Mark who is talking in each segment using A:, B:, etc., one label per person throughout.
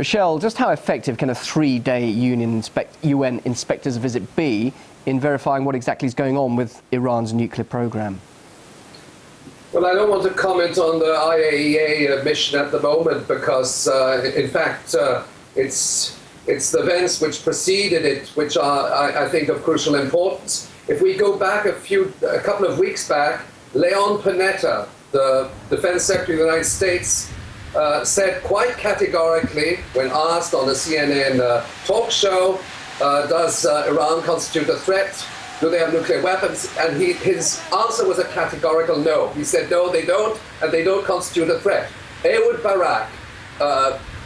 A: Michelle, just how effective can a three-day UN inspectors visit be in verifying what exactly is going on with Iran's nuclear program?
B: Well, I don't want to comment on the IAEA mission at the moment because, in fact, it's the events which preceded it which are, I think, of crucial importance. If we go back a couple of weeks back, Leon Panetta, the Defense Secretary of the United States, said quite categorically, when asked on a CNN talk show, does Iran constitute a threat? Do they have nuclear weapons? And his answer was a categorical no. He said, no, they don't, and they don't constitute a threat. Ehud Barak,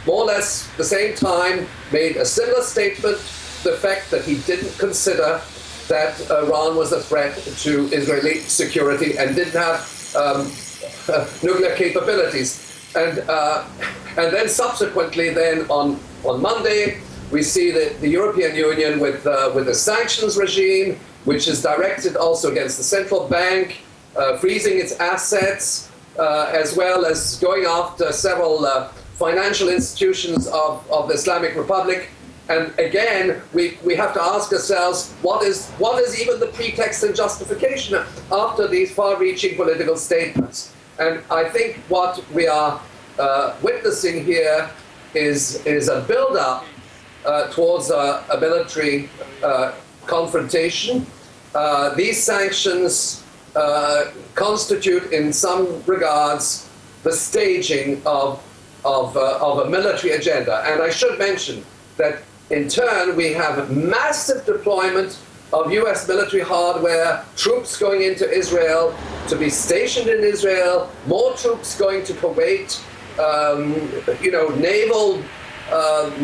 B: more or less the same time, made a similar statement, the fact that he didn't consider that Iran was a threat to Israeli security and didn't have nuclear capabilities. And then subsequently, then on Monday, we see that the European Union with the sanctions regime, which is directed also against the central bank, freezing its assets, as well as going after several financial institutions of the Islamic Republic. And again, we have to ask ourselves, what is even the pretext and justification after these far-reaching political statements? And I think what we are witnessing here is a build-up towards a military confrontation. These sanctions constitute, in some regards, the staging of a military agenda. And I should mention that, in turn, we have massive deployment of US military hardware, troops going into Israel to be stationed in Israel, more troops going to Kuwait,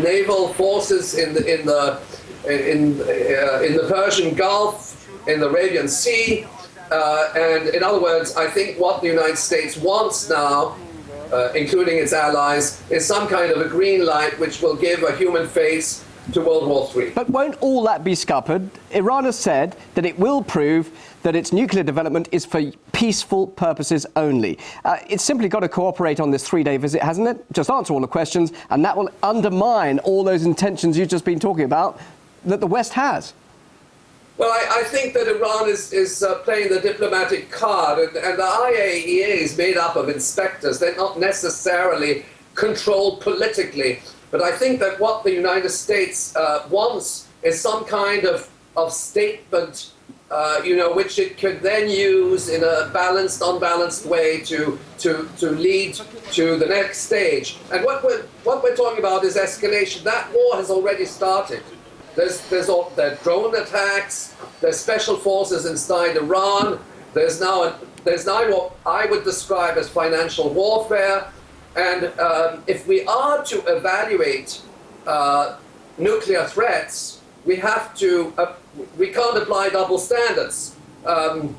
B: naval forces in the Persian Gulf, in the Arabian Sea, and in other words, I think what the United States wants now, including its allies, is some kind of a green light which will give a human face to World War III.
A: But won't all that be scuppered? Iran has said that it will prove that its nuclear development is for peaceful purposes only. It's simply got to cooperate on this three-day visit, hasn't it? Just answer all the questions, and that will undermine all those intentions you've just been talking about that the West has.
B: Well, I think that Iran is playing the diplomatic card, and the IAEA is made up of inspectors. They're not necessarily controlled politically. But I think that what the United States wants is some kind of statement, which it could then use in a balanced, unbalanced way to lead to the next stage. And what we're talking about is escalation. That war has already started. There's drone attacks. There's special forces inside Iran. There's now what I would describe as financial warfare. And if we are to evaluate nuclear threats, we can't apply double standards.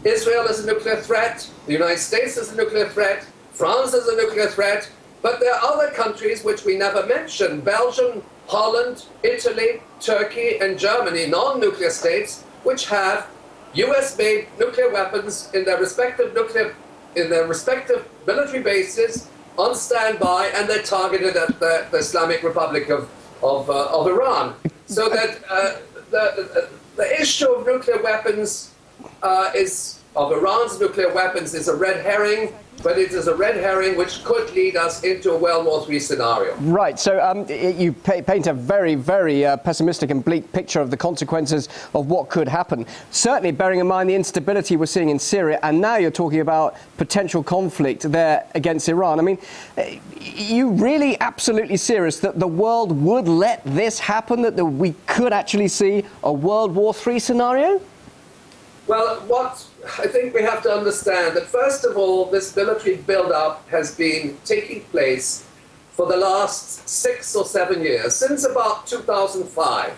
B: Israel is a nuclear threat, the United States is a nuclear threat, France is a nuclear threat, but there are other countries which we never mention: Belgium, Holland, Italy, Turkey, and Germany, non-nuclear states, which have US-made nuclear weapons in their respective military bases on standby, and they're targeted at the Islamic Republic of Iran. So that the issue of nuclear weapons of Iran's nuclear weapons is a red herring, but it is a red herring which could lead us into a World War III scenario.
A: Right, so you paint a very, very pessimistic and bleak picture of the consequences of what could happen. Certainly bearing in mind the instability we're seeing in Syria, and now you're talking about potential conflict there against Iran. I mean, you really absolutely serious that the world would let this happen, that we could actually see a World War III scenario?
B: Well, what I think we have to understand that, first of all, this military build-up has been taking place for the last 6 or 7 years, since about 2005.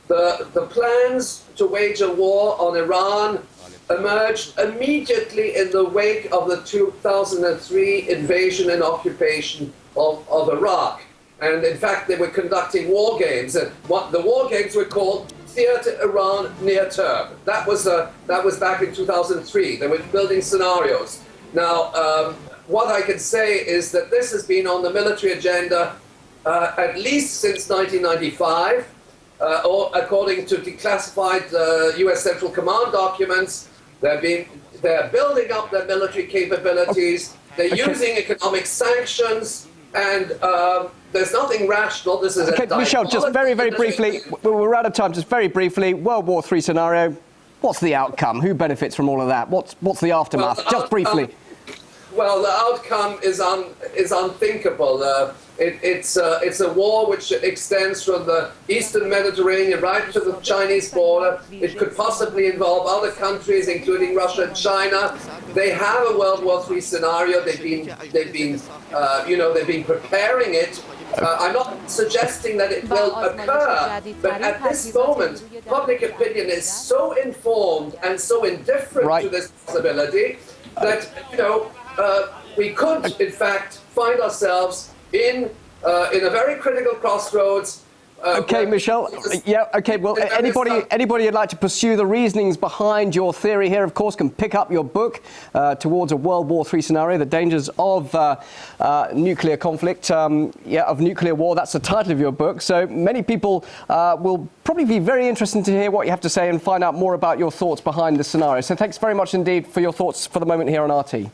B: The plans to wage a war on Iran emerged immediately in the wake of the 2003 invasion and occupation of Iraq. And in fact, they were conducting war games. And what the war games were called Theater Iran Near Term. That was back in 2003. They were building scenarios. Now, what I can say is that this has been on the military agenda at least since 1995, or according to declassified U.S. Central Command documents. They're building up their military capabilities. They're using economic sanctions, and there's nothing rational. This is
A: Okay, Michel, just very, very briefly, we're out of time. Just very briefly, World War III scenario. What's the outcome? Who benefits from all of that? What's the aftermath?
B: Well,
A: just briefly.
B: Well, the outcome is unthinkable. It's a war which extends from the Eastern Mediterranean right to the Chinese border. It could possibly involve other countries, including Russia and China. They have a World War III scenario. They've been preparing it. I'm not suggesting that it will occur, but at this moment, public opinion is so informed and so indifferent to this possibility that we could, in fact, find ourselves in a very critical crossroads.
A: Okay, Michel. Yeah. Okay. Well, anybody who'd like to pursue the reasonings behind your theory here, of course, can pick up your book, Towards a World War III Scenario: The Dangers of Nuclear Conflict, of nuclear war. That's the title of your book. So many people will probably be very interested to hear what you have to say and find out more about your thoughts behind the scenario. So thanks very much indeed for your thoughts for the moment here on RT.